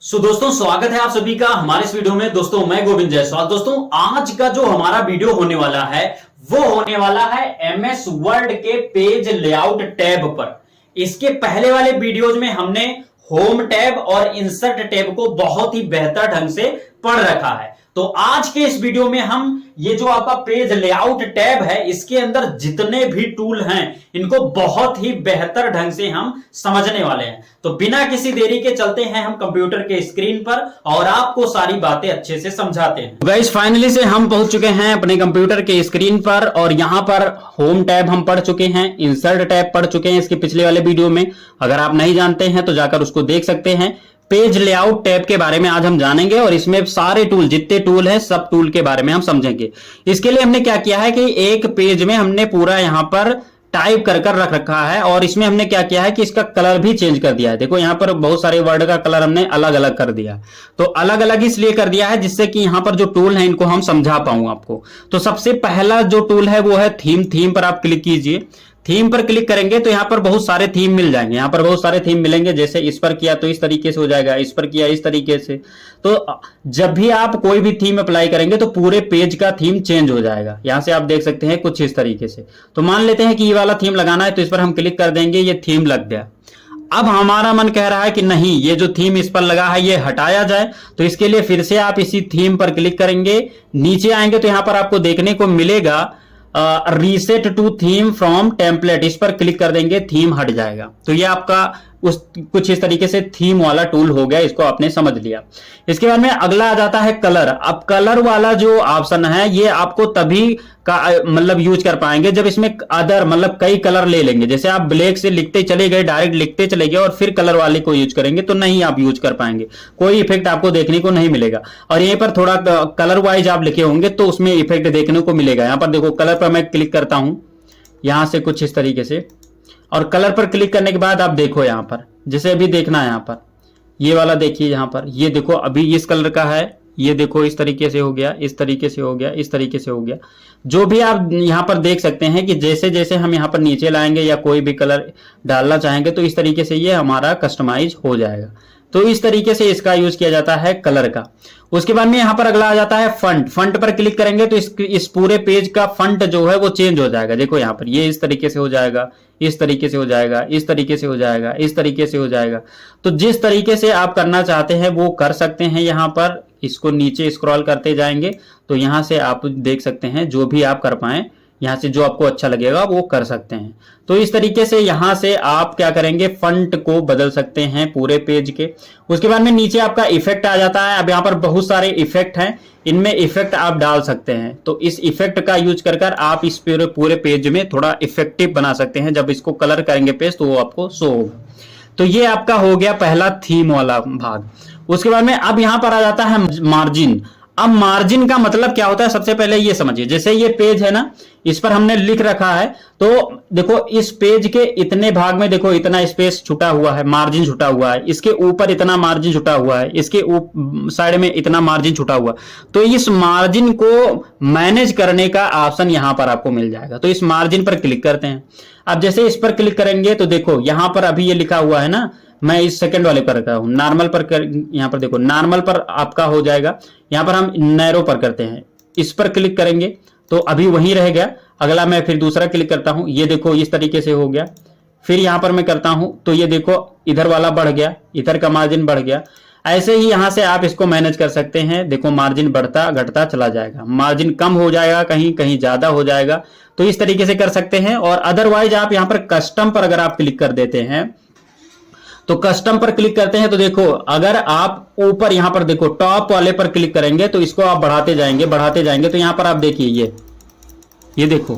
दोस्तों स्वागत है आप सभी का हमारे इस वीडियो में। दोस्तों मैं गोविंद जायसवाल। दोस्तों आज का जो हमारा वीडियो होने वाला है वो होने वाला है एमएस वर्ड के पेज लेआउट टैब पर। इसके पहले वाले वीडियोज में हमने होम टैब और इंसर्ट टैब को बहुत ही बेहतर ढंग से पढ़ रखा है। तो आज के इस वीडियो में हम ये जो आपका पेज लेआउट टैब है इसके अंदर जितने भी टूल हैं इनको बहुत ही बेहतर ढंग से हम समझने वाले हैं। तो बिना किसी देरी के चलते हैं हम कंप्यूटर के स्क्रीन पर और आपको सारी बातें अच्छे से समझाते हैं। गाइस फाइनली से हम पहुंच चुके हैं अपने कंप्यूटर के स्क्रीन पर और यहां पर होम टैब हम पढ़ चुके हैं, इंसर्ट टैब पढ़ चुके हैं इसके पिछले वाले वीडियो में। अगर आप नहीं जानते हैं तो जाकर उसको देख सकते हैं। पेज लेआउट टैब के बारे में आज हम जानेंगे और इसमें सारे टूल जितने टूल हैं सब टूल के बारे में हम समझेंगे। इसके लिए हमने क्या किया है कि एक पेज में हमने पूरा यहां पर टाइप कर रख रखा है और इसमें हमने क्या किया है कि इसका कलर भी चेंज कर दिया है। देखो यहां पर बहुत सारे वर्ड का कलर हमने अलग अलग कर दिया। तो अलग अलग इसलिए कर दिया है जिससे कि यहां पर जो टूल है इनको हम समझा पाऊं आपको। तो सबसे पहला जो टूल है वो है थीम। थीम पर आप क्लिक कीजिए। थीम पर क्लिक करेंगे तो यहां पर बहुत सारे थीम मिल जाएंगे। यहां पर बहुत सारे थीम मिलेंगे। जैसे इस पर किया तो इस तरीके से हो जाएगा, इस पर किया इस तरीके से। तो जब भी आप कोई भी थीम अप्लाई करेंगे तो पूरे पेज का थीम चेंज हो जाएगा। यहां से आप देख सकते हैं कुछ इस तरीके से। तो मान लेते हैं कि ये वाला थीम लगाना है तो इस पर हम क्लिक कर देंगे, ये थीम लग गया। अब हमारा मन कह रहा है कि नहीं, ये जो थीम इस पर लगा है ये हटाया जाए। तो इसके लिए फिर से आप इसी थीम पर क्लिक करेंगे, नीचे आएंगे तो यहां पर आपको देखने को मिलेगा reset to theme from template. इस पर क्लिक कर देंगे, थीम हट जाएगा। तो ये आपका कुछ इस तरीके से थीम वाला टूल हो गया, इसको आपने समझ लिया। इसके बाद में अगला आ जाता है कलर। अब कलर वाला जो ऑप्शन है ये आपको तभी का मतलब यूज कर पाएंगे जब इसमें अदर मतलब कई कलर ले लेंगे। जैसे आप ब्लैक से लिखते चले गए, डायरेक्ट लिखते चले गए और फिर कलर वाले को यूज करेंगे तो नहीं आप यूज कर पाएंगे, कोई इफेक्ट आपको देखने को नहीं मिलेगा। और यहीं पर थोड़ा कलर वाइज आप लिखे होंगे तो उसमें इफेक्ट देखने को मिलेगा। यहां पर देखो कलर पर मैं क्लिक करता हूं यहां से कुछ इस तरीके से, और कलर पर क्लिक करने के बाद आप देखो यहां पर जैसे अभी देखना है यहां पर ये वाला देखिए, यहां पर ये देखो अभी इस कलर का है, ये देखो इस तरीके से हो गया, इस तरीके से हो गया, इस तरीके से हो गया। जो भी आप यहां पर देख सकते हैं कि जैसे जैसे हम यहां पर नीचे लाएंगे या कोई भी कलर डालना चाहेंगे तो इस तरीके से ये हमारा कस्टमाइज हो जाएगा। तो इस तरीके से इसका यूज किया जाता है कलर का। उसके बाद में यहां पर अगला आ जाता है फंट। फंट पर क्लिक करेंगे तो इस पूरे पेज का फंट जो है वो चेंज हो जाएगा। देखो यहां पर ये इस तरीके से हो जाएगा, इस तरीके से हो जाएगा, इस तरीके से हो जाएगा, इस तरीके से हो जाएगा। तो जिस तरीके से आप करना चाहते हैं वो कर सकते हैं। यहां पर इसको नीचे स्क्रॉल करते जाएंगे तो यहां से आप देख सकते हैं जो भी आप कर पाए, यहां से जो आपको अच्छा लगेगा वो कर सकते हैं। तो इस तरीके से यहां से आप क्या करेंगे, फंट को बदल सकते हैं पूरे पेज के। उसके बाद में नीचे आपका इफेक्ट आ जाता है। अब यहां पर बहुत सारे इफेक्ट हैं, इनमें इफेक्ट आप डाल सकते हैं। तो इस इफेक्ट का यूज कर आप इस पूरे पेज में थोड़ा इफेक्टिव बना सकते हैं। जब इसको कलर करेंगे पेज तो वो आपको शो होगा। तो ये आपका हो गया पहला थीम वाला भाग। उसके बाद में अब यहां पर आ जाता है मार्जिन। अब मार्जिन का मतलब क्या होता है सबसे पहले ये समझिए। जैसे ये पेज है ना, इस पर हमने लिख रखा है तो देखो इस पेज के इतने भाग में देखो इतना स्पेस छुटा हुआ है, मार्जिन छुटा हुआ है, इसके ऊपर इतना मार्जिन छुटा हुआ है, इसके साइड में इतना मार्जिन छुटा हुआ। तो इस मार्जिन को मैनेज करने का ऑप्शन यहां पर आपको मिल जाएगा। तो इस मार्जिन पर क्लिक करते हैं। अब जैसे इस पर क्लिक करेंगे तो देखो यहां पर अभी ये लिखा हुआ है ना, मैं इस सेकंड वाले पर करता हूं, नॉर्मल पर यहां पर देखो नॉर्मल पर आपका हो जाएगा। यहां पर हम नैरो पर करते हैं, इस पर क्लिक करेंगे तो अभी वहीं रह गया। अगला मैं फिर दूसरा क्लिक करता हूं, ये देखो इस तरीके से हो गया। फिर यहां पर मैं करता हूं तो ये देखो इधर वाला बढ़ गया, इधर का मार्जिन बढ़ गया। ऐसे ही यहां से आप इसको मैनेज कर सकते हैं। देखो मार्जिन बढ़ता घटता चला जाएगा, मार्जिन कम हो जाएगा, कहीं कहीं ज्यादा हो जाएगा। तो इस तरीके से कर सकते हैं। और अदरवाइज आप यहां पर कस्टम पर अगर आप क्लिक कर देते हैं तो कस्टम पर क्लिक करते हैं तो देखो अगर आप ऊपर यहां पर देखो टॉप वाले पर क्लिक करेंगे तो इसको आप बढ़ाते जाएंगे तो यहां पर आप देखिए ये देखो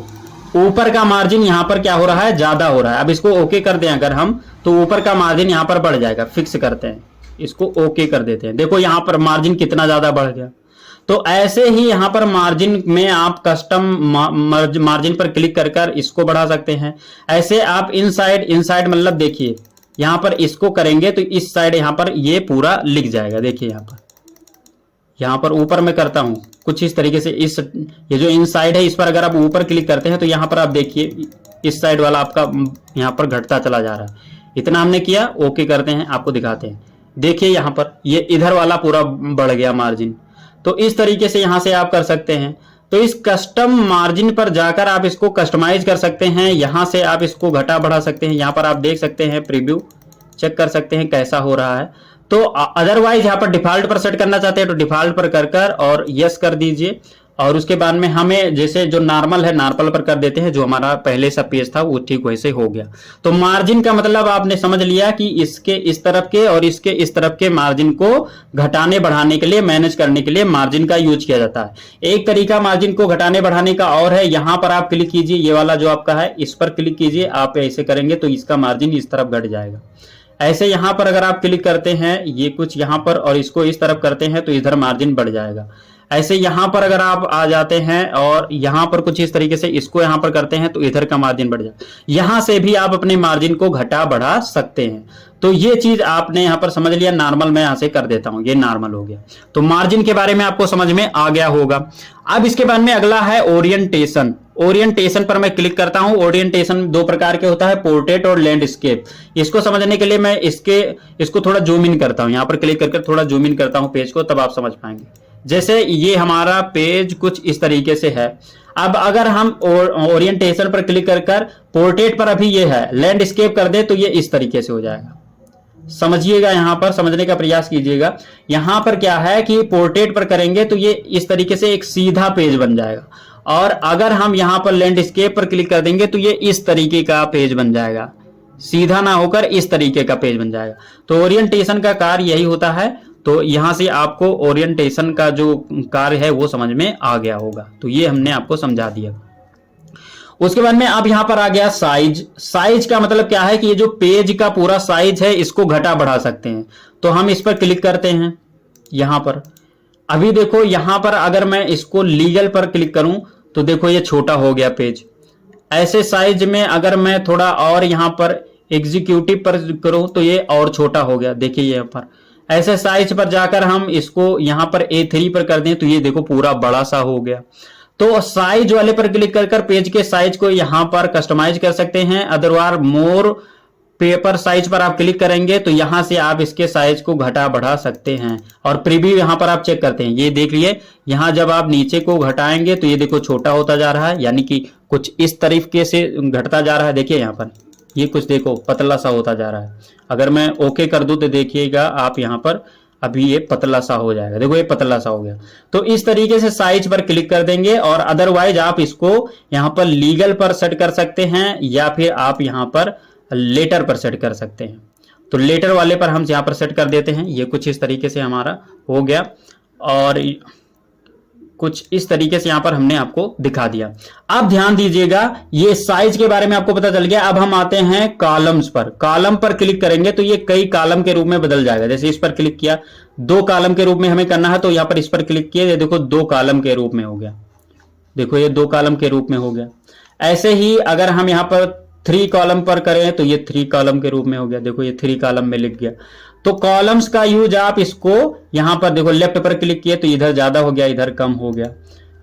ऊपर का मार्जिन यहां पर क्या हो रहा है, ज्यादा हो रहा है। अब इसको ओके कर दें अगर हम तो ऊपर का मार्जिन यहां पर बढ़ जाएगा। फिक्स करते हैं, इसको ओके कर देते हैं। देखो यहां पर मार्जिन कितना ज्यादा बढ़ गया। तो ऐसे ही यहां पर मार्जिन में आप कस्टम मार्जिन पर क्लिक कर इसको बढ़ा सकते हैं। ऐसे आप इनसाइड मतलब देखिए यहां पर इसको करेंगे तो इस साइड यहां पर ये पूरा लिख जाएगा। देखिए यहां पर ऊपर मैं करता हूं कुछ इस तरीके से, इस ये जो इनसाइड है इस पर अगर आप ऊपर क्लिक करते हैं तो यहां पर आप देखिए इस साइड वाला आपका यहां पर घटता चला जा रहा है। इतना हमने किया, ओके करते हैं, आपको दिखाते हैं। देखिए यहाँ पर ये इधर वाला पूरा बढ़ गया मार्जिन। तो इस तरीके से यहां से आप कर सकते हैं। तो इस कस्टम मार्जिन पर जाकर आप इसको कस्टमाइज कर सकते हैं, यहां से आप इसको घटा बढ़ा सकते हैं। यहां पर आप देख सकते हैं, प्रीव्यू चेक कर सकते हैं कैसा हो रहा है। तो अदरवाइज यहां पर डिफॉल्ट पर सेट करना चाहते हैं तो डिफॉल्ट पर कर और यस कर दीजिए। और उसके बाद में हमें जैसे जो नॉर्मल है नॉर्मल पर कर देते हैं, जो हमारा पहले सा पेज था वो ठीक वैसे हो गया। तो मार्जिन का मतलब आपने समझ लिया कि इसके इस तरफ के और इसके इस तरफ के मार्जिन को घटाने बढ़ाने के लिए, मैनेज करने के लिए मार्जिन का यूज किया जाता है। एक तरीका मार्जिन को घटाने बढ़ाने का और है, यहां पर आप क्लिक कीजिए, ये वाला जो आपका है इस पर क्लिक कीजिए। आप ऐसे करेंगे तो इसका मार्जिन इस तरफ घट जाएगा। ऐसे यहां पर अगर आप क्लिक करते हैं ये कुछ यहां पर और इसको इस तरफ करते हैं तो इधर मार्जिन बढ़ जाएगा। ऐसे यहां पर अगर आप आ जाते हैं और यहां पर कुछ इस तरीके से इसको यहां पर करते हैं तो इधर का मार्जिन बढ़ जाएगा। यहां से भी आप अपने मार्जिन को घटा बढ़ा सकते हैं। तो ये चीज आपने यहां पर समझ लिया। नॉर्मल मैं यहां से कर देता हूं, ये नॉर्मल हो गया। तो मार्जिन के बारे में आपको समझ में आ गया होगा। अब इसके बाद में अगला है ओरिएंटेशन। ओरिएंटेशन पर मैं क्लिक करता हूं। ओरिएंटेशन दो प्रकार के होता है, पोर्ट्रेट और लैंडस्केप। इसको समझने के लिए मैं इसको थोड़ा जूम इन करता हूं। यहां पर क्लिक करके थोड़ा जूम इन करता हूं पेज को, तब आप समझ पाएंगे। जैसे ये हमारा पेज कुछ इस तरीके से है। अब अगर हम ओरिएंटेशन पर क्लिक कर पोर्ट्रेट पर अभी ये है, लैंडस्केप कर दे तो ये इस तरीके से हो जाएगा। समझिएगा, यहां पर समझने का प्रयास कीजिएगा। यहां पर क्या है कि पोर्ट्रेट पर करेंगे तो ये इस तरीके से एक सीधा पेज बन जाएगा, और अगर हम यहां पर लैंडस्केप पर क्लिक कर देंगे तो ये इस तरीके का पेज बन जाएगा, सीधा ना होकर इस तरीके का पेज बन जाएगा। तो ओरिएंटेशन का कार्य यही होता है। तो यहां से आपको ओरिएंटेशन का जो कार्य है वो समझ में आ गया होगा। तो ये हमने आपको समझा दिया। उसके बाद में अब यहां पर आ गया साइज। साइज का मतलब क्या है कि ये जो पेज का पूरा साइज है इसको घटा बढ़ा सकते हैं। तो हम इस पर क्लिक करते हैं। यहां पर अभी देखो, यहां पर अगर मैं इसको लीगल पर क्लिक करूं तो देखो ये छोटा हो गया पेज। ऐसे साइज में अगर मैं थोड़ा और यहां पर एग्जीक्यूटिव पर करूं तो ये और छोटा हो गया। देखिए यहां पर ऐसे साइज पर जाकर हम इसको यहां पर A3 पर कर दें तो ये देखो पूरा बड़ा सा हो गया। तो साइज वाले पर क्लिक कर पेज के साइज को यहां पर कस्टमाइज कर सकते हैं। अदरवाइज मोर पेपर साइज पर आप क्लिक करेंगे तो यहां से आप इसके साइज को घटा बढ़ा सकते हैं। और प्रीव्यू यहां पर आप चेक करते हैं, ये देख लिए, यहां जब आप नीचे को घटाएंगे तो ये देखो छोटा होता जा रहा है, यानी कि कुछ इस तरीके से घटता जा रहा है। देखिए यहां पर ये कुछ देखो पतला सा होता जा रहा है। अगर मैं ओके कर दूं तो देखिएगा आप यहां पर अभी ये पतला सा हो जाएगा। देखो ये पतला सा हो गया। तो इस तरीके से साइज पर क्लिक कर देंगे, और अदरवाइज आप इसको यहां पर लीगल पर सेट कर सकते हैं या फिर आप यहां पर लेटर पर सेट कर सकते हैं। तो लेटर वाले पर हम यहां पर सेट कर देते हैं। ये कुछ इस तरीके से हमारा हो गया, और कुछ इस तरीके से यहां पर हमने आपको दिखा दिया। अब ध्यान दीजिएगा, ये साइज के बारे में आपको पता चल गया। अब हम आते हैं कॉलम्स पर। कॉलम पर क्लिक करेंगे तो ये कई कॉलम के रूप में बदल जाएगा। जैसे इस पर क्लिक किया, 2 कॉलम के रूप में हमें करना है तो यहां पर इस पर क्लिक किया, ये देखो 2 कॉलम के रूप में हो गया। देखो ये 2 कॉलम के रूप में हो गया। ऐसे ही अगर हम यहां पर 3 कॉलम पर करें तो ये 3 कॉलम के रूप में हो गया। देखो ये 3 कॉलम में लिख गया। तो कॉलम्स का यूज आप इसको यहां पर देखो, लेफ्ट पर क्लिक किए तो इधर ज्यादा हो गया, इधर कम हो गया।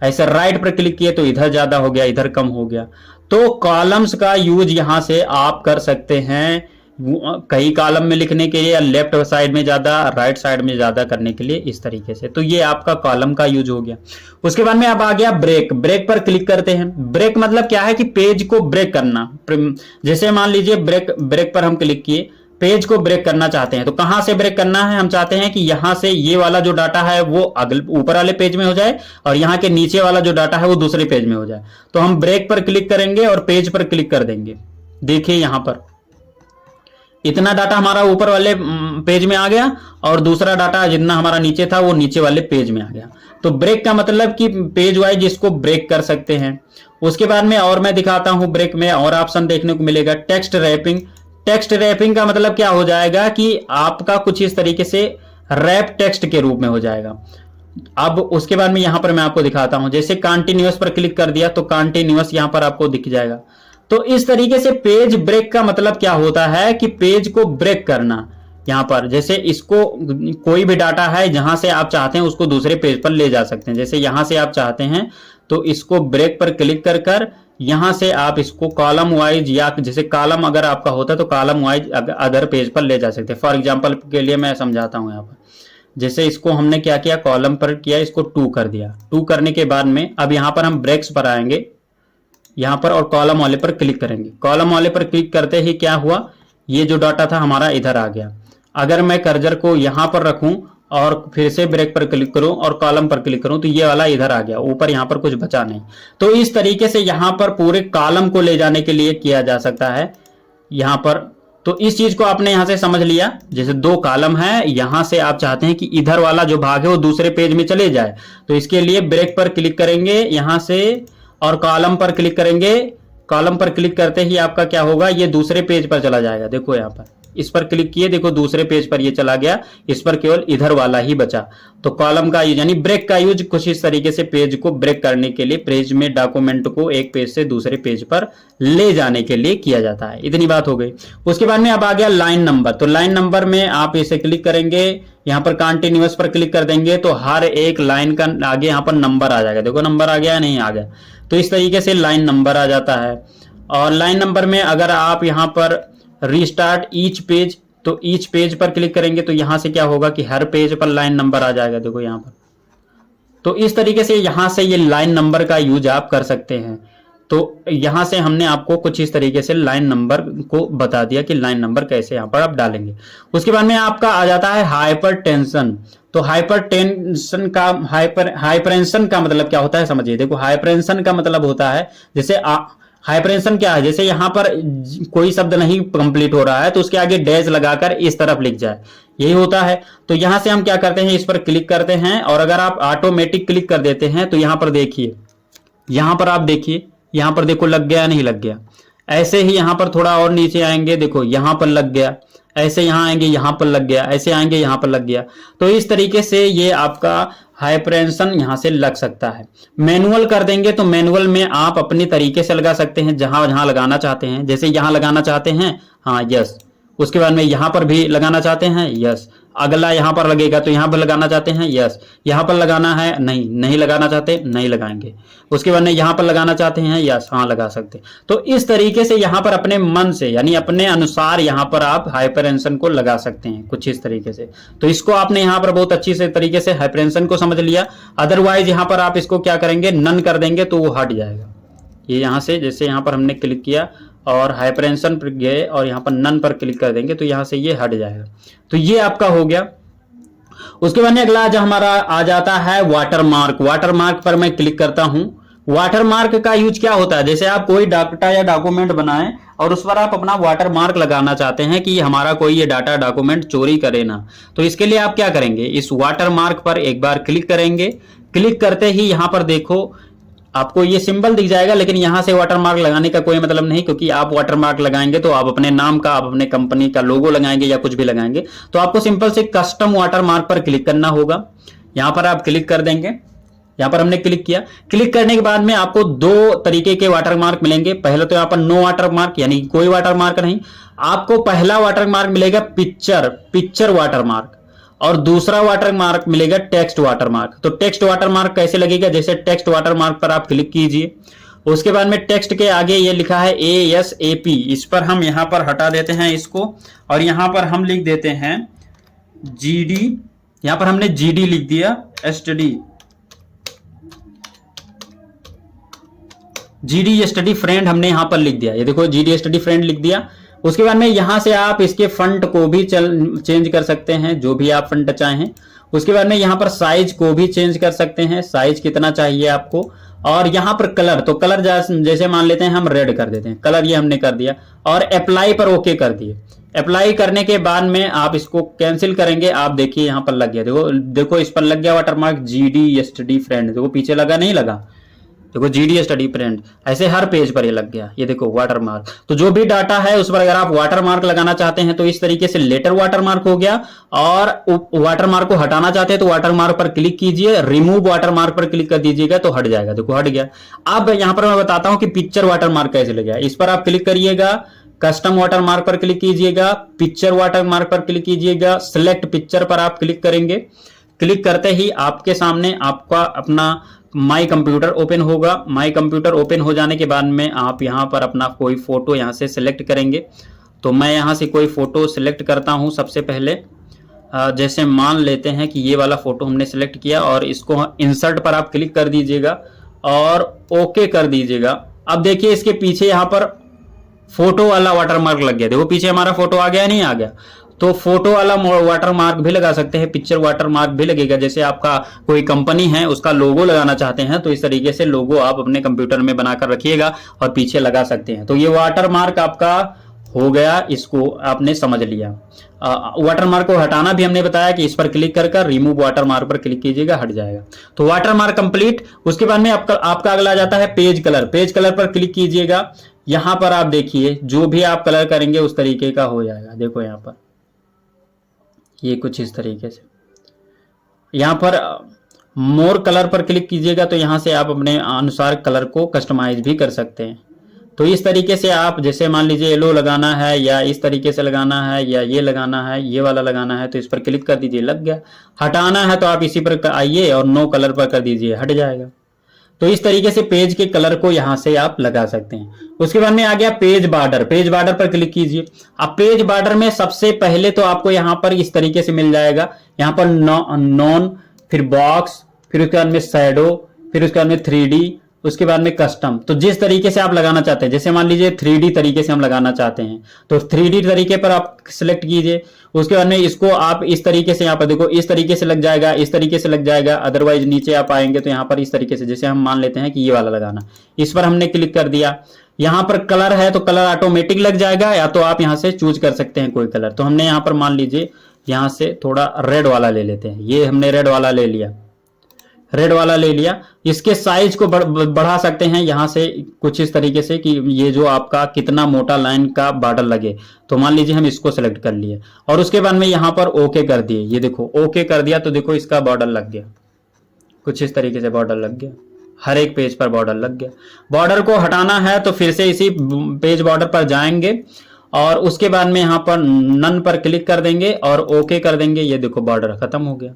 ऐसे राइट पर क्लिक किए तो इधर ज्यादा हो गया, इधर कम हो गया। तो कॉलम्स का यूज यहां से आप कर सकते हैं कई कॉलम में लिखने के लिए, या लेफ्ट साइड में ज्यादा, राइट साइड में ज्यादा करने के लिए, इस तरीके से। तो ये आपका कॉलम का यूज हो गया। उसके बाद में अब आ गया ब्रेक। ब्रेक पर क्लिक करते हैं। ब्रेक मतलब क्या है कि पेज को ब्रेक करना। जैसे मान लीजिए ब्रेक पर हम क्लिक किए, पेज को ब्रेक करना चाहते हैं तो कहां से ब्रेक करना है? हम चाहते हैं कि यहां से ये वाला जो डाटा है वो अगले ऊपर वाले पेज में हो जाए, और यहां के नीचे वाला जो डाटा है वो दूसरे पेज में हो जाए। तो हम ब्रेक पर क्लिक करेंगे और पेज पर क्लिक कर देंगे। देखिए यहां पर इतना डाटा हमारा ऊपर वाले पेज में आ गया, और दूसरा डाटा जितना हमारा नीचे था वो नीचे वाले पेज में आ गया। तो ब्रेक का मतलब कि पेज वाइज इसको ब्रेक कर सकते हैं। उसके बाद में और मैं दिखाता हूं, ब्रेक में और ऑप्शन देखने को मिलेगा, टेक्स्ट रैपिंग। टेक्स्ट रैपिंग का मतलब क्या हो जाएगा कि आपका कुछ इस तरीके से रैप टेक्स्ट के रूप में हो जाएगा। अब उसके बाद में यहां पर मैं आपको दिखाता हूं, जैसे कंटिन्यूअस पर क्लिक कर दिया तो कंटिन्यूअस यहां पर आपको दिख जाएगा। तो इस तरीके से पेज ब्रेक का मतलब क्या होता है कि पेज को ब्रेक करना। यहां पर जैसे इसको कोई भी डाटा है जहां से आप चाहते हैं उसको दूसरे पेज पर ले जा सकते हैं। जैसे यहां से आप चाहते हैं तो इसको ब्रेक पर क्लिक कर यहां से आप इसको कॉलम वाइज, या जैसे कॉलम अगर आपका होता है तो कॉलम वाइज अदर पेज पर ले जा सकते हैं। फॉर एग्जांपल के लिए मैं समझाता हूं यहाँ पर। जैसे इसको हमने क्या किया, कॉलम पर किया, इसको 2 कर दिया। 2 करने के बाद में अब यहां पर हम ब्रेक्स पर आएंगे यहां पर और कॉलम वाले पर क्लिक करेंगे। कॉलम वाले पर क्लिक करते ही क्या हुआ, ये जो डाटा था हमारा इधर आ गया। अगर मैं कर्सर को यहां पर रखूं और फिर से ब्रेक पर क्लिक करूं और कॉलम पर क्लिक करूं तो ये वाला इधर आ गया, ऊपर यहां पर कुछ बचा नहीं। तो इस तरीके से यहां पर पूरे कॉलम को ले जाने के लिए किया जा सकता है यहां पर। तो इस चीज को आपने यहां से समझ लिया। जैसे 2 कॉलम है, यहां से आप चाहते हैं कि इधर वाला जो भाग है वो दूसरे पेज में चले जाए, तो इसके लिए ब्रेक पर क्लिक करेंगे यहां से और कॉलम पर क्लिक करेंगे। कॉलम पर क्लिक करते ही आपका क्या होगा, ये दूसरे पेज पर चला जाएगा। देखो यहां पर इस पर क्लिक किए, देखो दूसरे पेज पर ये चला गया, इस पर केवल इधर वाला ही बचा। तो कॉलम का यूज यानी ब्रेक का यूज कुछ इस तरीके से पेज को ब्रेक करने के लिए, पेज में डॉक्यूमेंट को एक पेज से दूसरे पेज पर ले जाने के लिए किया जाता है। इतनी बात हो गई। उसके बाद में अब आ गया लाइन नंबर। तो लाइन नंबर में आप इसे क्लिक करेंगे, यहां पर कंटिन्यूअस पर क्लिक कर देंगे तो हर एक लाइन का आगे यहां पर नंबर आ जाएगा। देखो नंबर आ गया, नहीं आ गया, तो इस तरीके से लाइन नंबर आ जाता है। और लाइन नंबर में अगर आप यहां पर रीस्टार्ट ईच पेज, तो ईच पेज पर क्लिक करेंगे तो यहां से क्या होगा कि हर पेज पर लाइन नंबर आ जाएगा। देखो यहां पर, तो इस तरीके से यहां से ये लाइन नंबर का यूज आप कर सकते हैं। तो यहां से हमने आपको कुछ इस तरीके से लाइन नंबर को बता दिया कि लाइन नंबर कैसे यहां पर आप डालेंगे। उसके बाद में आपका आ जाता है हाइपर टेंशन। तो हाइपर टेंशन का हाइपरेंशन का मतलब क्या होता है समझिए। देखो हाइपरेंशन का मतलब होता है, जैसे हाइपरेंशन क्या है, जैसे यहां पर कोई शब्द नहीं कंप्लीट हो रहा है तो उसके आगे डैश लगाकर इस तरफ लिख जाए, यही होता है। तो यहां से हम क्या करते हैं, इस पर क्लिक करते हैं और अगर आप ऑटोमेटिक क्लिक कर देते हैं तो यहां पर देखिए, यहां पर आप देखिए, यहां पर देखो लग गया नहीं लग गया। ऐसे ही यहां पर थोड़ा और नीचे आएंगे, देखो यहां पर लग गया, ऐसे यहां आएंगे यहां पर लग गया, ऐसे आएंगे यहां पर लग गया। तो इस तरीके से ये आपका हाइपरेंशन यहां से लग सकता है। मैनुअल कर देंगे तो मैनुअल में आप अपने तरीके से लगा सकते हैं, जहां जहां लगाना चाहते हैं। जैसे यहां लगाना चाहते हैं, हाँ यस। उसके बाद में यहां पर भी लगाना चाहते हैं, यस। अगला यहां पर लगेगा तो यहां पर लगाना चाहते हैं, यस। यहां पर लगाना है, नहीं नहीं लगाना चाहते, नहीं लगाएंगे। उसके बाद में यहां पर लगाना चाहते हैं, यस, हाँ लगा सकते। तो इस तरीके से यहां पर अपने मन से यानी अपने अनुसार यहां पर आप हाइपरेंशन को लगा सकते हैं कुछ इस तरीके से। तो इसको आपने यहां पर बहुत अच्छी से तरीके से हाइपरेंशन को समझ लिया। अदरवाइज यहां पर आप इसको क्या करेंगे, नन कर देंगे तो वो हट जाएगा। ये यहां से जैसे यहां पर हमने क्लिक किया और हाइपरेंशन पर गए और यहां पर नन पर क्लिक कर देंगे तो यहां से ये हट जाएगा। तो ये आपका हो गया। उसके बाद में अगला आज हमारा आ जाता है वाटरमार्क। वाटरमार्क पर मैं क्लिक करता हूं। वाटरमार्क का यूज क्या होता है, जैसे आप कोई डाटा या डॉक्यूमेंट बनाएं और उस पर आप अपना वाटरमार्क लगाना चाहते हैं कि हमारा कोई ये डाटा डॉक्यूमेंट चोरी करे ना, तो इसके लिए आप क्या करेंगे, इस वाटरमार्क पर एक बार क्लिक करेंगे। क्लिक करते ही यहां पर देखो आपको ये सिंबल दिख जाएगा, लेकिन यहां से वाटरमार्क लगाने का कोई मतलब नहीं, क्योंकि आप वाटरमार्क लगाएंगे तो आप अपने नाम का, आप अपने कंपनी का लोगो लगाएंगे या कुछ भी लगाएंगे। तो आपको सिंपल से कस्टम वाटरमार्क पर क्लिक करना होगा। यहां पर आप क्लिक कर देंगे। यहां पर हमने क्लिक किया। क्लिक करने के बाद में आपको 2 तरीके के वाटरमार्क मिलेंगे। पहले तो यहां पर नो वाटरमार्क यानी कोई वाटरमार्क नहीं। आपको पहला वाटरमार्क मिलेगा पिक्चर वाटरमार्क, और दूसरा वाटरमार्क मिलेगा टेक्स्ट वाटरमार्क। तो टेक्स्ट वाटरमार्क कैसे लगेगा, जैसे टेक्स्ट वाटरमार्क पर आप क्लिक कीजिए। उसके बाद में टेक्स्ट के आगे ये लिखा है ASAP, इस पर हम यहां पर हटा देते हैं इसको और यहां पर हम लिख देते हैं GD। यहां पर हमने GD लिख दिया, GD स्टडी फ्रेंड हमने यहां पर लिख दिया। ये देखो GD स्टडी फ्रेंड लिख दिया। उसके बाद में यहां से आप इसके फंट को भी चेंज कर सकते हैं, जो भी आप फंट चाहें। उसके बाद में यहां पर साइज को भी चेंज कर सकते हैं, साइज कितना चाहिए आपको। और यहां पर कलर, तो कलर जैसे मान लेते हैं हम रेड कर देते हैं, कलर ये हमने कर दिया और अप्लाई पर ओके कर दिए। अप्लाई करने के बाद में आप इसको कैंसिल करेंगे। आप देखिए यहां पर लग गया, देखो इस पर लग गया वाटरमार्क GD स्टडी फ्रेंड। देखो पीछे लगा नहीं लगा, देखो GD स्टडी फ्रेंड, ऐसे हर पेज पर ये लग गया। ये देखो वाटरमार्क। तो जो भी डाटा है उस पर अगर आप वाटरमार्क लगाना चाहते हैं तो इस तरीके से लेटर वाटरमार्क हो गया, और वाटरमार्क को हटाना चाहते हैं तो वाटरमार्क पर क्लिक कीजिए, रिमूव वाटरमार्क पर क्लिक कर दीजिएगा तो हट जाएगा। देखो हट गया। अब यहां पर मैं बताता हूं कि पिक्चर वाटरमार्क कैसे लगेगा। इस पर आप क्लिक करिएगा, कस्टम वाटरमार्क पर क्लिक कीजिएगा, पिक्चर वाटरमार्क पर क्लिक कीजिएगा, सिलेक्ट पिक्चर पर आप क्लिक करेंगे। क्लिक करते ही आपके सामने आपका अपना माई कंप्यूटर ओपन होगा। माई कंप्यूटर ओपन हो जाने के बाद में आप यहाँ पर अपना कोई फोटो यहाँ से सिलेक्ट करेंगे। तो मैं यहाँ से कोई फोटो सिलेक्ट करता हूँ। सबसे पहले जैसे मान लेते हैं कि ये वाला फोटो हमने सिलेक्ट किया और इसको इंसर्ट पर आप क्लिक कर दीजिएगा और ओके कर दीजिएगा। अब देखिए इसके पीछे यहाँ पर फोटो वाला वाटरमार्क लग गया। देखो पीछे हमारा फोटो आ गया, नहीं आ गया? तो फोटो वाला वाटरमार्क भी लगा सकते हैं, पिक्चर वाटरमार्क भी लगेगा। जैसे आपका कोई कंपनी है उसका लोगो लगाना चाहते हैं तो इस तरीके से लोगो आप अपने कंप्यूटर में बनाकर रखिएगा और पीछे लगा सकते हैं। तो ये वाटरमार्क आपका हो गया, इसको आपने समझ लिया। वाटरमार्क को हटाना भी हमने बताया कि इस पर क्लिक कर रिमूव वाटरमार्क पर क्लिक कीजिएगा, हट जाएगा। तो वाटरमार्क कंप्लीट। उसके बाद में आपका अगला आ जाता है पेज कलर। पेज कलर पर क्लिक कीजिएगा। यहां पर आप देखिए जो भी आप कलर करेंगे उस तरीके का हो जाएगा। देखो यहां पर ये कुछ इस तरीके से। यहां पर मोर कलर पर क्लिक कीजिएगा तो यहां से आप अपने अनुसार कलर को कस्टमाइज भी कर सकते हैं। तो इस तरीके से आप जैसे मान लीजिए येलो लगाना है या इस तरीके से लगाना है या ये लगाना है, ये वाला लगाना है तो इस पर क्लिक कर दीजिए, लग गया। हटाना है तो आप इसी पर आइए और नो कलर पर कर दीजिए, हट जाएगा। तो इस तरीके से पेज के कलर को यहां से आप लगा सकते हैं। उसके बाद में आ गया पेज बॉर्डर। पेज बॉर्डर पर क्लिक कीजिए। अब पेज बॉर्डर में सबसे पहले तो आपको यहां पर इस तरीके से मिल जाएगा। यहां पर नॉन, फिर बॉक्स, फिर उसके बाद में शैडो, फिर उसके बाद में 3D, उसके बाद में कस्टम। तो जिस तरीके से आप लगाना चाहते हैं, जैसे मान लीजिए 3D तरीके से हम लगाना चाहते हैं तो 3D तरीके पर आप सिलेक्ट कीजिए। उसके बाद में इसको आप इस तरीके से, यहाँ पर देखो इस तरीके से लग जाएगा, इस तरीके से लग जाएगा। अदरवाइज नीचे आप आएंगे तो यहाँ पर इस तरीके से, जैसे हम मान लेते हैं कि ये वाला लगाना, इस पर हमने क्लिक कर दिया। यहाँ पर कलर है तो कलर ऑटोमेटिक लग जाएगा, या तो आप यहाँ से चूज कर सकते हैं कोई कलर। तो हमने यहाँ पर मान लीजिए यहाँ से थोड़ा रेड वाला ले लेते हैं। ये हमने रेड वाला ले लिया, रेड वाला ले लिया। इसके साइज को बढ़ा सकते हैं यहाँ से कुछ इस तरीके से कि ये जो आपका कितना मोटा लाइन का बॉर्डर लगे। तो मान लीजिए हम इसको सेलेक्ट कर लिए और उसके बाद में यहाँ पर ओके कर दिए। ये देखो ओके कर दिया तो देखो इसका बॉर्डर लग गया, कुछ इस तरीके से बॉर्डर लग गया। हर एक पेज पर बॉर्डर लग गया। बॉर्डर को हटाना है तो फिर से इसी पेज बॉर्डर पर जाएंगे और उसके बाद में यहाँ पर नन पर क्लिक कर देंगे और ओके कर देंगे। ये देखो बॉर्डर खत्म हो गया।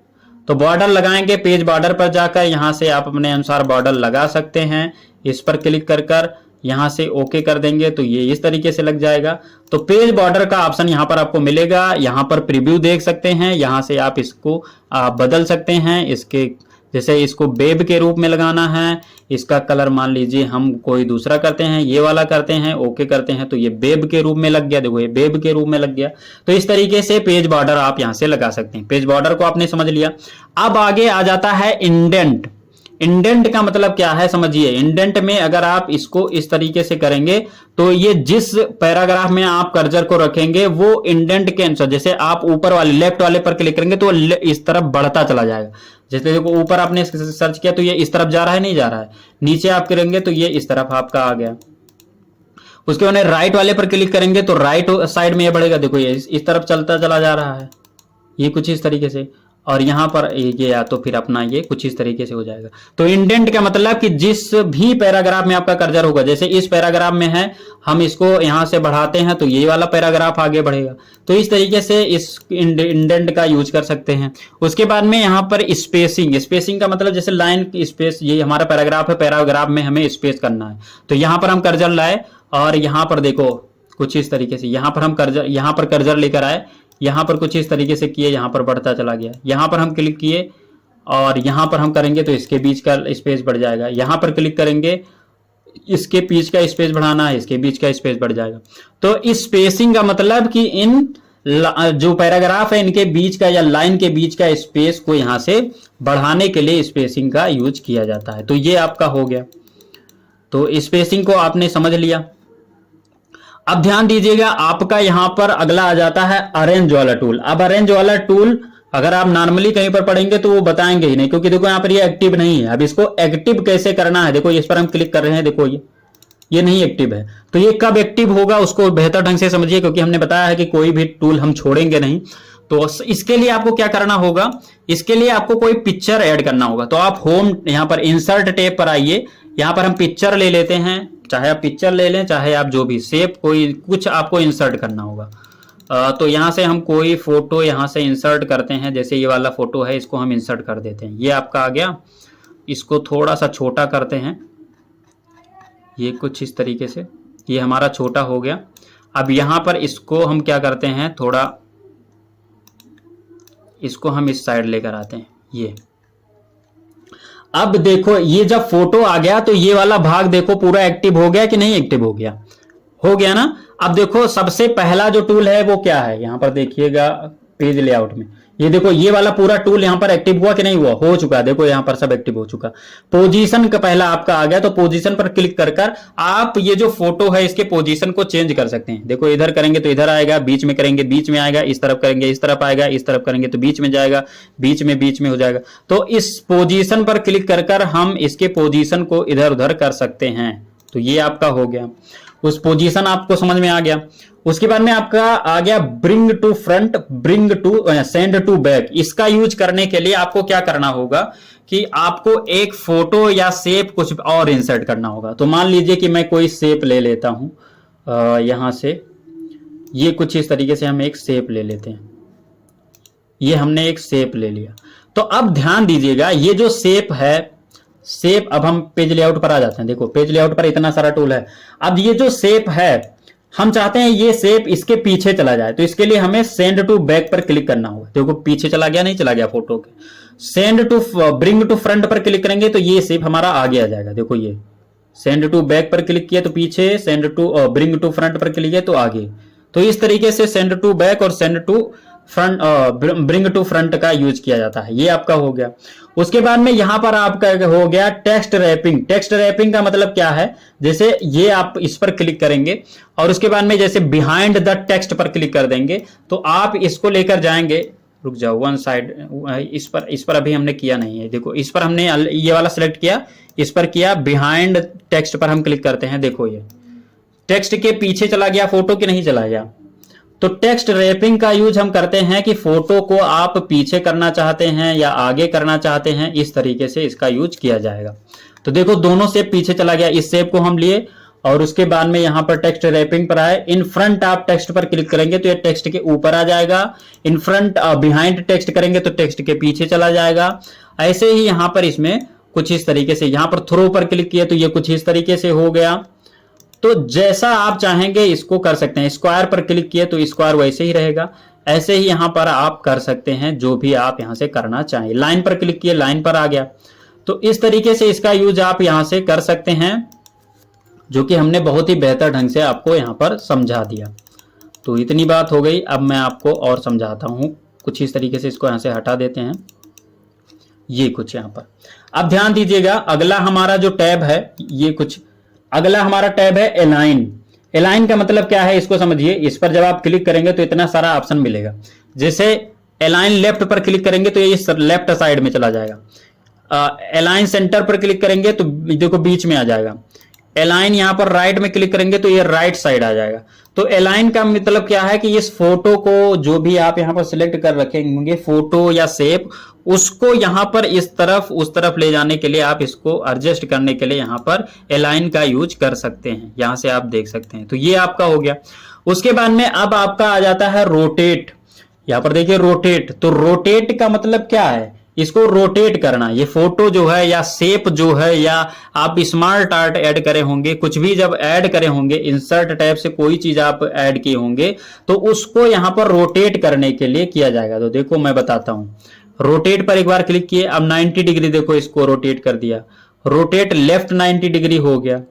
तो बॉर्डर लगाएंगे, पेज बॉर्डर पर जाकर यहां से आप अपने अनुसार बॉर्डर लगा सकते हैं। इस पर क्लिक कर यहां से ओके कर देंगे तो ये इस तरीके से लग जाएगा। तो पेज बॉर्डर का ऑप्शन यहां पर आपको मिलेगा। यहां पर प्रीव्यू देख सकते हैं, यहां से आप इसको बदल सकते हैं। इसके जैसे इसको वेब के रूप में लगाना है, इसका कलर मान लीजिए हम कोई दूसरा करते हैं, ये वाला करते हैं, ओके करते हैं तो ये वेब के रूप में लग गया। देखो ये वेब के रूप में लग गया। तो इस तरीके से पेज बॉर्डर आप यहां से लगा सकते हैं। पेज बॉर्डर को आपने समझ लिया। अब आगे आ जाता है इंडेंट। इंडेंट का मतलब क्या है समझिए। इंडेंट में अगर आप इसको इस तरीके से करेंगे तो ये जिस पैराग्राफ में आप कर्सर को रखेंगे वो इंडेंट के अनुसार, जैसे आप ऊपर वाले लेफ्ट वाले पर क्लिक करेंगे तो इस तरफ बढ़ता चला जाएगा। जैसे देखो ऊपर आपने सर्च किया तो ये इस तरफ जा रहा है, नहीं जा रहा है। नीचे आप करेंगे तो ये इस तरफ आपका आ गया। उसके बाद राइट वाले पर क्लिक करेंगे तो राइट साइड में ये बढ़ेगा। देखो ये इस तरफ चलता चला जा रहा है, ये कुछ इस तरीके से। और यहां पर ये या तो फिर अपना ये कुछ इस तरीके से हो जाएगा। तो इंडेंट का मतलब कि जिस भी पैराग्राफ में आपका कर्सर होगा, जैसे इस पैराग्राफ में है, हम इसको यहां से बढ़ाते हैं तो ये वाला पैराग्राफ आगे बढ़ेगा। तो इस तरीके से इस इंडेंट का यूज कर सकते हैं। उसके बाद में यहां पर स्पेसिंग। स्पेसिंग का मतलब जैसे लाइन स्पेस, ये हमारा पैराग्राफ है, पैराग्राफ में हमें स्पेस करना है तो यहां पर हम कर्सर लाए और यहां पर देखो कुछ इस तरीके से, यहां पर हम कर्सर, यहां पर कर्सर लेकर आए, यहां पर कुछ इस तरीके से किए, यहां पर बढ़ता चला गया। यहां पर हम क्लिक किए और यहां पर हम करेंगे तो इसके बीच का स्पेस बढ़ जाएगा। यहां पर क्लिक करेंगे, इसके बीच का स्पेस बढ़ाना है, इसके बीच का स्पेस बढ़ जाएगा। तो इस स्पेसिंग का मतलब कि इन जो पैराग्राफ है इनके बीच का या लाइन के बीच का स्पेस को यहां से बढ़ाने के लिए स्पेसिंग का यूज किया जाता है। तो ये आपका हो गया। तो स्पेसिंग को आपने समझ लिया। अब ध्यान दीजिएगा, आपका यहां पर अगला आ जाता है अरेंज वाला टूल। अब अरेंज वाला टूल अगर आप नॉर्मली कहीं पर पढ़ेंगे तो वो बताएंगे ही नहीं, क्योंकि देखो यहां पर ये एक्टिव नहीं है। अब इसको एक्टिव कैसे करना है, देखो इस पर हम क्लिक कर रहे हैं, देखो ये नहीं एक्टिव है। तो ये कब एक्टिव होगा उसको बेहतर ढंग से समझिए, क्योंकि हमने बताया है कि कोई भी टूल हम छोड़ेंगे नहीं। तो इसके लिए आपको क्या करना होगा, इसके लिए आपको कोई पिक्चर ऐड करना होगा। तो आप होम यहां पर इंसर्ट टैब पर आइए, यहां पर हम पिक्चर ले लेते हैं। चाहे आप पिक्चर ले लें, चाहे आप जो भी शेप कोई कुछ आपको इंसर्ट करना होगा। तो यहां से हम कोई फोटो यहां से इंसर्ट करते हैं। जैसे ये वाला फोटो है, इसको हम इंसर्ट कर देते हैं। ये आपका आ गया। इसको थोड़ा सा छोटा करते हैं, ये कुछ इस तरीके से, ये हमारा छोटा हो गया। अब यहां पर इसको हम क्या करते हैं, थोड़ा इसको हम इस साइड लेकर आते हैं, ये। अब देखो ये जब फोटो आ गया तो ये वाला भाग देखो पूरा एक्टिव हो गया कि नहीं एक्टिव हो गया, हो गया ना। अब देखो सबसे पहला जो टूल है वो क्या है, यहां पर देखिएगा पेज लेआउट में, ये देखो ये वाला पूरा टूल यहां पर एक्टिव हुआ कि नहीं हुआ, हो चुका है, देखो यहां पर सब एक्टिव हो चुका। पोजीशन का पहला आपका आ गया, तो पोजीशन पर क्लिक कर कर आप ये जो फोटो है इसके पोजीशन को चेंज कर सकते हैं। देखो इधर करेंगे तो इधर आएगा, बीच में करेंगे बीच में आएगा, इस तरफ करेंगे इस तरफ आएगा, इस तरफ करेंगे तो बीच में जाएगा, बीच में हो जाएगा। तो इस पोजीशन पर क्लिक कर कर हम इसके पोजीशन को इधर उधर कर सकते हैं। तो ये आपका हो गया, उस पोजीशन आपको समझ में आ गया। उसके बाद में आपका आ गया bring to front, bring to send to back. इसका यूज करने के लिए आपको क्या करना होगा कि आपको एक फोटो या शेप कुछ और इंसर्ट करना होगा। तो मान लीजिए कि मैं कोई शेप ले लेता हूं, यहां से ये कुछ इस तरीके से हम एक शेप ले लेते हैं, ये हमने एक शेप ले लिया। तो अब ध्यान दीजिएगा ये जो शेप है, शेप, अब हम पेज लेआउट पर आ जाते हैं। देखो पेज लेआउट पर इतना सारा टूल है। अब ये जो शेप है हम चाहते हैं ये शेप इसके पीछे चला जाए, तो इसके लिए हमें सेंड टू बैक पर क्लिक करना होगा। देखो पीछे चला गया, नहीं चला गया फोटो के। Send to bring to front पर क्लिक करेंगे तो ये शेप हमारा आगे आ जाएगा। देखो ये सेंड टू बैक पर क्लिक किया तो पीछे, send to bring to front पर क्लिक किया तो आगे। तो इस तरीके से सेंड टू बैक और send to front, bring to front का यूज किया जाता है। ये आपका हो गया। उसके बाद में यहां पर आपका हो गया टेक्स्ट रैपिंग। टेक्स्ट रैपिंग का मतलब क्या है, जैसे ये आप इस पर क्लिक करेंगे और उसके बाद में जैसे बिहाइंड द टेक्स्ट पर क्लिक कर देंगे तो आप इसको लेकर जाएंगे, रुक जाओ वन साइड, इस पर अभी हमने किया नहीं है। देखो इस पर हमने ये वाला सिलेक्ट किया, इस पर किया, बिहाइंड टेक्स्ट पर हम क्लिक करते हैं। देखो ये टेक्स्ट के पीछे चला गया फोटो के, नहीं चला गया। तो टेक्स्ट रैपिंग का यूज हम करते हैं कि फोटो को आप पीछे करना चाहते हैं या आगे करना चाहते हैं, इस तरीके से इसका यूज किया जाएगा। तो देखो दोनों शेप पीछे चला गया, इस शेप को हम लिए और उसके बाद में यहां पर टेक्स्ट रैपिंग पर आए। इन फ्रंट आप टेक्स्ट पर क्लिक करेंगे तो ये टेक्स्ट के ऊपर आ जाएगा। इन फ्रंट बिहाइंड टेक्स्ट करेंगे तो टेक्स्ट के पीछे चला जाएगा। ऐसे ही यहां पर इसमें कुछ इस तरीके से, यहां पर थ्रो पर क्लिक किया तो ये कुछ इस तरीके से हो गया। तो जैसा आप चाहेंगे इसको कर सकते हैं। स्क्वायर पर क्लिक किए तो स्क्वायर वैसे ही रहेगा। ऐसे ही यहां पर आप कर सकते हैं जो भी आप यहां से करना चाहें। लाइन पर क्लिक किए, लाइन पर आ गया। तो इस तरीके से इसका यूज आप यहां से कर सकते हैं, जो कि हमने बहुत ही बेहतर ढंग से आपको यहां पर समझा दिया। तो इतनी बात हो गई। अब मैं आपको और समझाता हूं कुछ इस तरीके से। इसको यहां से हटा देते हैं, ये कुछ यहां पर। अब ध्यान दीजिएगा अगला हमारा जो टैब है, ये कुछ अगला हमारा टैब है अलाइन। अलाइन का मतलब क्या है इसको समझिए। इस पर जब आप क्लिक करेंगे तो इतना सारा ऑप्शन मिलेगा। जैसे अलाइन लेफ्ट पर क्लिक करेंगे तो ये लेफ्ट साइड में चला जाएगा। अलाइन सेंटर पर क्लिक करेंगे तो देखो बीच में आ जाएगा। अलाइन यहां पर राइट में क्लिक करेंगे तो ये राइट साइड आ जाएगा। तो अलाइन का मतलब क्या है कि इस फोटो को जो भी आप यहां पर सिलेक्ट कर रखेंगे, फोटो या शेप, उसको यहां पर इस तरफ उस तरफ ले जाने के लिए, आप इसको एडजस्ट करने के लिए यहां पर अलाइन का यूज कर सकते हैं। यहां से आप देख सकते हैं। तो ये आपका हो गया। उसके बाद में अब आपका आ जाता है रोटेट। यहां पर देखिए रोटेट। तो रोटेट का मतलब क्या है, इसको रोटेट करना। ये फोटो जो है या शेप जो है या आप स्मार्ट आर्ट ऐड करे होंगे, कुछ भी जब ऐड करे होंगे, इंसर्ट टैब से कोई चीज आप ऐड किए होंगे तो उसको यहां पर रोटेट करने के लिए किया जाएगा। तो देखो मैं बताता हूं। रोटेट पर एक बार क्लिक किए, अब 90 डिग्री देखो इसको रोटेट कर दिया। रोटेट लेफ्ट 90 डिग्री हो गया।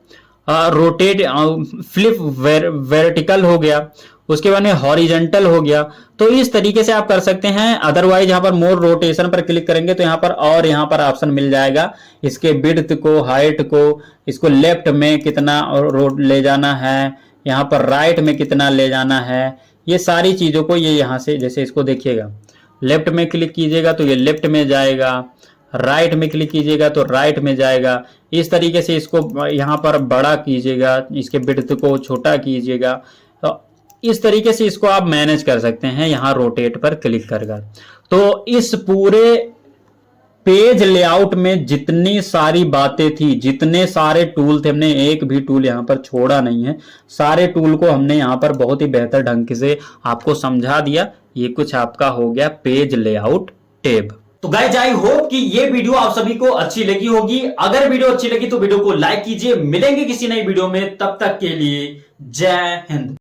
रोटेट फ्लिप वर्टिकल हो गया। उसके बाद में हॉरिजेंटल हो गया। तो इस तरीके से आप कर सकते हैं। अदरवाइज यहाँ पर मोर रोटेशन पर क्लिक करेंगे तो यहाँ पर और यहाँ पर ऑप्शन मिल जाएगा इसके विड्थ को, हाइट को, इसको लेफ्ट में कितना ले जाना है, यहाँ पर राइट में कितना ले जाना है, ये सारी चीजों को ये यहाँ से, जैसे इसको देखिएगा, लेफ्ट में क्लिक कीजिएगा तो ये लेफ्ट में जाएगा, राइट में क्लिक कीजिएगा तो राइट में जाएगा। इस तरीके से इसको यहाँ पर बड़ा कीजिएगा, इसके विड्थ को छोटा कीजिएगा। तो इस तरीके से इसको आप मैनेज कर सकते हैं यहाँ रोटेट पर क्लिक कर। तो इस पूरे पेज लेआउट में जितनी सारी बातें थी, जितने सारे टूल थे, हमने एक भी टूल यहाँ पर छोड़ा नहीं है। सारे टूल को हमने यहाँ पर बहुत ही बेहतर ढंग से आपको समझा दिया। ये कुछ आपका हो गया पेज लेआउट टैब। तो गाइज आई होप कि ये वीडियो आप सभी को अच्छी लगी होगी। अगर वीडियो अच्छी लगी तो वीडियो को लाइक कीजिए। मिलेंगे किसी नई वीडियो में, तब तक के लिए जय हिंद।